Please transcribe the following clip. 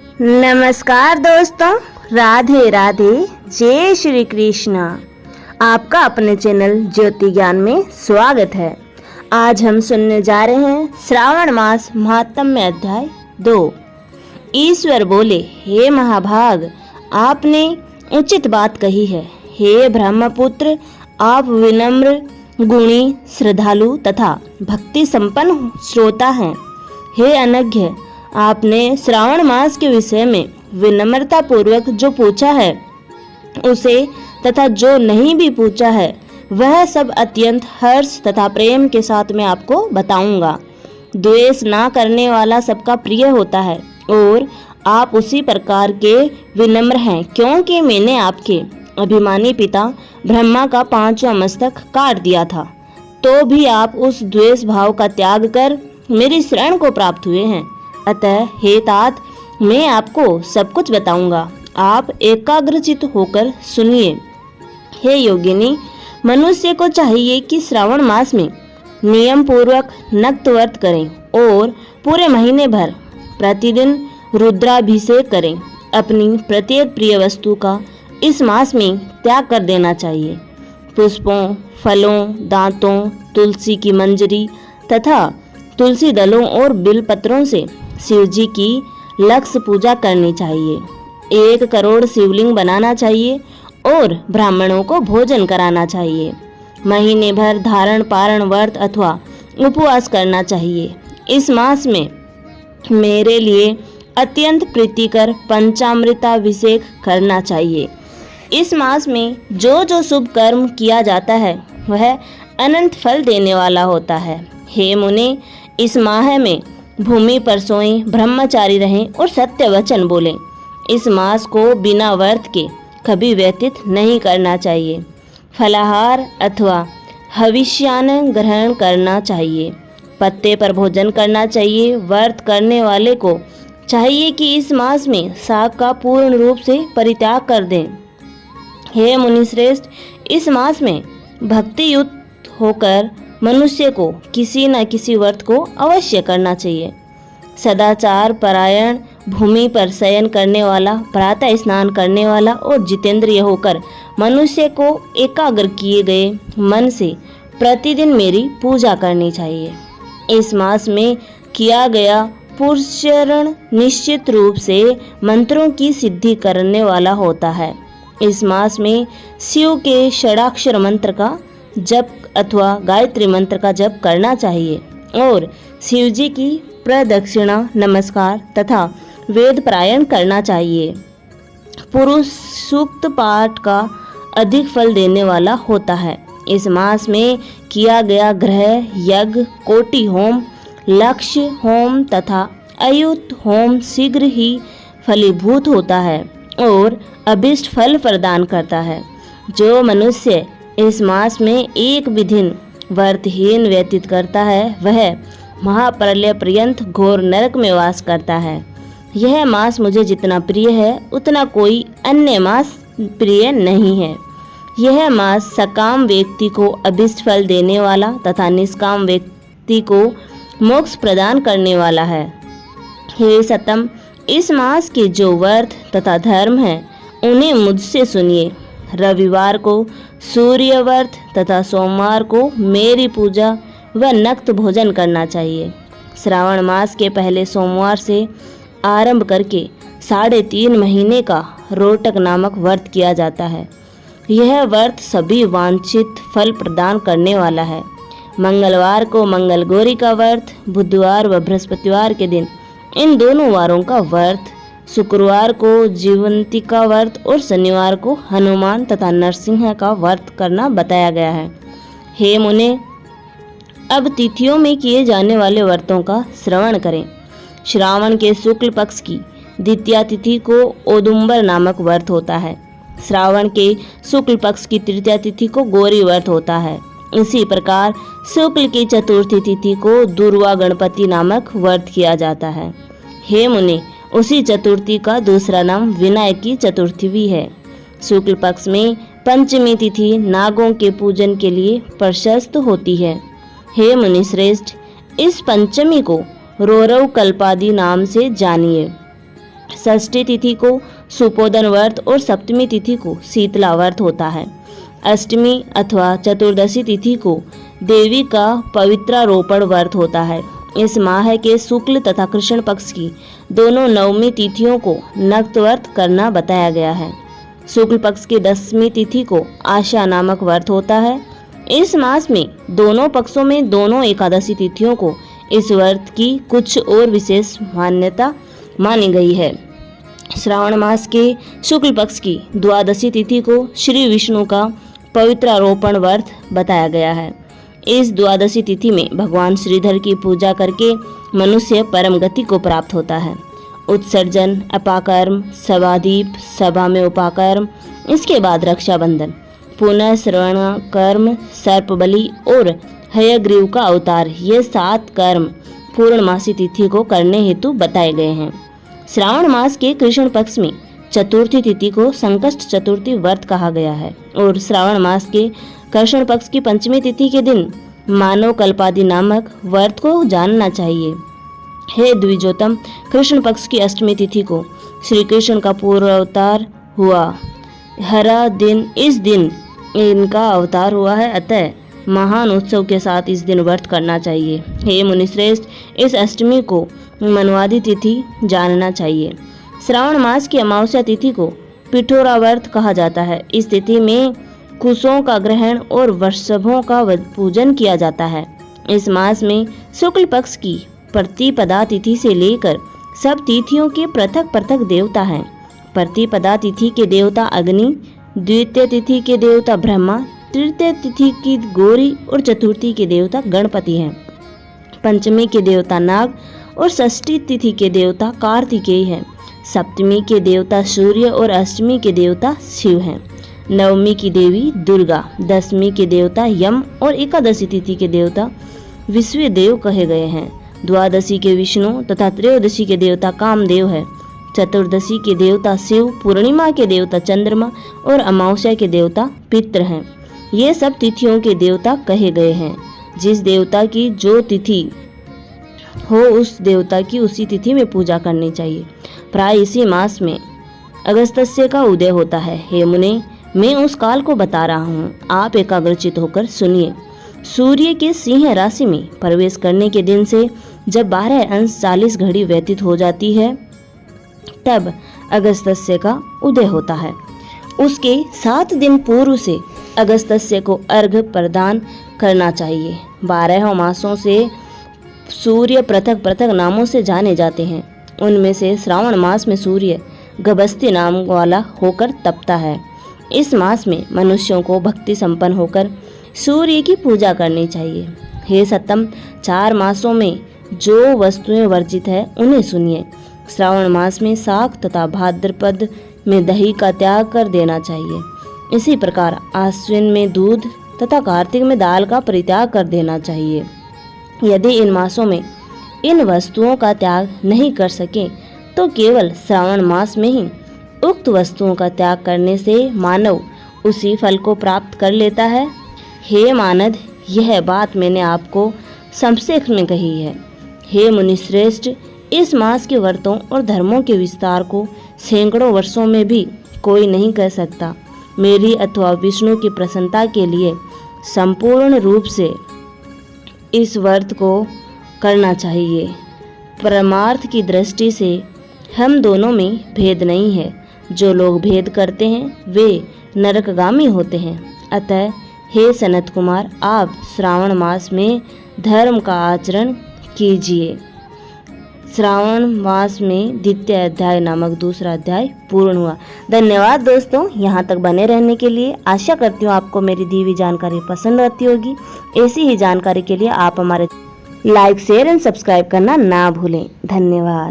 नमस्कार दोस्तों, राधे राधे, जय श्री कृष्ण। आपका अपने चैनल ज्योति ज्ञान में स्वागत है। आज हम सुनने जा रहे हैं श्रावण मास महात्म्य अध्याय 2। ईश्वर बोले, हे महाभाग, आपने उचित बात कही है। हे ब्रह्मपुत्र, आप विनम्र, गुणी, श्रद्धालु तथा भक्ति संपन्न श्रोता हैं। हे अनघ्य, आपने श्रावण मास के विषय में विनम्रता पूर्वक जो पूछा है उसे तथा जो नहीं भी पूछा है वह सब अत्यंत हर्ष तथा प्रेम के साथ मैं आपको बताऊंगा। द्वेष ना करने वाला सबका प्रिय होता है और आप उसी प्रकार के विनम्र हैं, क्योंकि मैंने आपके अभिमानी पिता ब्रह्मा का 5वां मस्तक काट दिया था, तो भी आप उस द्वेष भाव का त्याग कर मेरी शरण को प्राप्त हुए हैं। अतः हे तात, मैं आपको सब कुछ बताऊंगा, आप एकाग्रचित होकर सुनिए। हे योगिनी, मनुष्य को चाहिए कि श्रावण मास में नियम पूर्वक नक्त व्रत करें और पूरे महीने भर प्रतिदिन रुद्राभिषेक करें। अपनी प्रत्येक प्रिय वस्तु का इस मास में त्याग कर देना चाहिए। पुष्पों, फलों, दांतों, तुलसी की मंजरी तथा तुलसी दलों और बिलपत्रों से शिव जी की लक्ष्य पूजा करनी चाहिए। 1 करोड़ शिवलिंग बनाना चाहिए और ब्राह्मणों को भोजन कराना चाहिए। महीने भर धारण पारण व्रत अथवा उपवास करना चाहिए। इस मास में मेरे लिए अत्यंत प्रीतिकर पंचामृताभिषेक करना चाहिए। इस मास में जो जो शुभ कर्म किया जाता है वह अनंत फल देने वाला होता है। हे मुने, इस माह में भूमि पर सोएं, ब्रह्मचारी रहें और सत्य वचन बोलें। इस मास को बिना व्रत के कभी व्यतीत नहीं करना चाहिए। फलाहार अथवा हविष्यान्न ग्रहण करना चाहिए। पत्ते पर भोजन करना चाहिए। व्रत करने वाले को चाहिए कि इस मास में शाक का पूर्ण रूप से परित्याग कर दें। हे मुनिश्रेष्ठ, इस मास में भक्ति युक्त होकर मनुष्य को किसी न किसी व्रत को अवश्य करना चाहिए। सदाचार परायण, भूमि पर शयन करने वाला, प्रातः स्नान करने वाला और जितेंद्रिय होकर मनुष्य को एकाग्र किए गए मन से प्रतिदिन मेरी पूजा करनी चाहिए। इस मास में किया गया पुरुषरण निश्चित रूप से मंत्रों की सिद्धि करने वाला होता है। इस मास में शिव के षडाक्षर मंत्र का जप अथवा गायत्री मंत्र का जप करना चाहिए और शिव जी की प्रदक्षिणा नमस्कार तथा वेद पारायण करना चाहिए। पुरुष सूक्त पाठ का अधिक फल देने वाला होता है। इस मास में किया गया ग्रह यज्ञ, कोटि होम, लक्ष्य होम तथा अयुत होम शीघ्र ही फलीभूत होता है और अभिष्ट फल प्रदान करता है। जो मनुष्य इस मास में एक भी दिन व्रतहीन व्यतीत करता है वह महाप्रलय पर्यंत घोर नरक में वास करता है। यह मास मुझे जितना प्रिय है उतना कोई अन्य मास प्रिय नहीं है। यह मास सकाम व्यक्ति को अभिष्ट फल देने वाला तथा निष्काम व्यक्ति को मोक्ष प्रदान करने वाला है। हे सतम, इस मास के जो व्रत तथा धर्म हैं उन्हें मुझसे सुनिए। रविवार को सूर्य व्रत तथा सोमवार को मेरी पूजा व नक्त भोजन करना चाहिए। श्रावण मास के पहले सोमवार से आरंभ करके 3.5 महीने का रोटक नामक व्रत किया जाता है। यह व्रत सभी वांछित फल प्रदान करने वाला है। मंगलवार को मंगलगौरी का व्रत, बुधवार व बृहस्पतिवार के दिन इन दोनों वारों का व्रत, शुक्रवार को जीवंती का व्रत और शनिवार को हनुमान तथा नरसिंह का व्रत करना बताया गया है। हे मुने, अब तिथियों में किए जाने वाले व्रतों का श्रवण करें। श्रावण के शुक्ल पक्ष की द्वितीया तिथि को औदुंबर नामक व्रत होता है। श्रावण के शुक्ल पक्ष की तृतीया तिथि को गौरी व्रत होता है। इसी प्रकार शुक्ल की चतुर्थी तिथि को दुर्वा गणपति नामक व्रत किया जाता है। हे मुनि, उसी चतुर्थी का दूसरा नाम विनायकी चतुर्थी भी है। शुक्ल पक्ष में पंचमी तिथि नागों के पूजन के लिए प्रशस्त होती है। हे मुनिश्रेष्ठ, इस पंचमी को रौरव कल्पादि नाम से जानिए। षष्ठी तिथि को सुपोदन व्रत और सप्तमी तिथि को शीतला व्रत होता है। अष्टमी अथवा चतुर्दशी तिथि को देवी का पवित्रारोपण व्रत होता है। इस माह के शुक्ल तथा कृष्ण पक्ष की दोनों नवमी तिथियों को नक्त व्रत करना बताया गया है। शुक्ल पक्ष की 10वीं तिथि को आशा नामक व्रत होता है। इस मास में दोनों पक्षों में दोनों एकादशी तिथियों को इस व्रत की कुछ और विशेष मान्यता मानी गई है। श्रावण मास के शुक्ल पक्ष की द्वादशी तिथि को श्री विष्णु का पवित्रारोपण व्रत बताया गया है। इस द्वादशी तिथि में भगवान श्रीधर की पूजा करके मनुष्य परम गति को प्राप्त होता है। उत्सर्जन, अपाकर्म, सभादीप, सभा में उपाकर्म, इसके बाद रक्षाबंधन, पुनः श्रवण कर्म, सर्पबलि और हयग्रीव का अवतार, ये 7 कर्म पूर्णमासी तिथि को करने हेतु बताए गए हैं। श्रावण मास के कृष्ण पक्ष में चतुर्थी तिथि को संकष्ट चतुर्थी व्रत कहा गया है और श्रावण मास के कृष्ण पक्ष की 5वीं तिथि के दिन मानव कल्पादि नामक व्रत को जानना चाहिए। हे द्विजोतम, कृष्ण पक्ष की 8वीं तिथि को श्री कृष्ण का पूर्व अवतार हुआ हरा दिन, इस दिन इनका अवतार हुआ है, अतः महान उत्सव के साथ इस दिन व्रत करना चाहिए। हे मुनिश्रेष्ठ, इस अष्टमी को मनवादी तिथि जानना चाहिए। श्रावण मास की अमावस्या तिथि को पिठोरा व्रत कहा जाता है। इस तिथि में कुशों का ग्रहण और वृषभों का पूजन किया जाता है। इस मास में शुक्ल पक्ष की प्रतिपदा तिथि से लेकर सब तिथियों के पृथक पृथक देवता हैं। प्रतिपदा तिथि के देवता अग्नि, द्वितीय तिथि के देवता ब्रह्मा, तृतीय तिथि की गौरी और चतुर्थी के देवता गणपति हैं। पंचमी के देवता नाग और षष्ठी तिथि के देवता कार्तिकेय हैं। सप्तमी के देवता सूर्य और अष्टमी के देवता शिव हैं। नवमी की देवी दुर्गा, 10वीं के देवता यम और एकादशी तिथि के देवता विश्व देव कहे गए हैं। द्वादशी के विष्णु तथा त्रयोदशी के देवता कामदेव है। चतुर्दशी के देवता शिव, पूर्णिमा के देवता चंद्रमा और अमावस्या के देवता पितृ हैं। ये सब तिथियों के देवता कहे गए हैं। जिस देवता की जो तिथि हो उस देवता की उसी तिथि में पूजा करनी चाहिए। प्राय इसी मास में अगस्त्य का उदय होता है। हे मुने, मैं उस काल को बता रहा हूँ, आप एकाग्रचित होकर सुनिए। सूर्य के सिंह राशि में प्रवेश करने के दिन से जब 12 अंश 40 घड़ी व्यतीत हो जाती है तब अगस्त्य का उदय होता है। उसके 7 दिन पूर्व से अगस्त्य को अर्घ्य प्रदान करना चाहिए। 12 मासों से सूर्य पृथक पृथक नामों से जाने जाते हैं। उनमें से श्रावण मास में सूर्य गभस्ती नाम वाला होकर तपता है। इस मास में मनुष्यों को भक्ति संपन्न होकर सूर्य की पूजा करनी चाहिए। हे सत्तम, 4 मासों में जो वस्तुएं वर्जित है उन्हें सुनिए। श्रावण मास में शाक तथा भाद्रपद में दही का त्याग कर देना चाहिए। इसी प्रकार आश्विन में दूध तथा कार्तिक में दाल का परित्याग कर देना चाहिए। यदि इन मासों में इन वस्तुओं का त्याग नहीं कर सके तो केवल श्रावण मास में ही उक्त वस्तुओं का त्याग करने से मानव उसी फल को प्राप्त कर लेता है। हे मानद, यह बात मैंने आपको संक्षेप में कही है। हे मुनिश्रेष्ठ, इस मास के व्रतों और धर्मों के विस्तार को सैकड़ों वर्षों में भी कोई नहीं कर सकता। मेरी अथवा विष्णु की प्रसन्नता के लिए संपूर्ण रूप से इस व्रत को करना चाहिए। परमार्थ की दृष्टि से हम दोनों में भेद नहीं है। जो लोग भेद करते हैं वे नरकगामी होते हैं। अतः हे सनत कुमार, आप श्रावण मास में धर्म का आचरण कीजिए। श्रावण मास में द्वितीय अध्याय नामक दूसरा अध्याय पूर्ण हुआ। धन्यवाद दोस्तों, यहाँ तक बने रहने के लिए। आशा करती हूँ आपको मेरी दी हुई जानकारी पसंद आती होगी। ऐसी ही जानकारी के लिए आप हमारे लाइक, शेयर एंड सब्सक्राइब करना ना भूलें। धन्यवाद।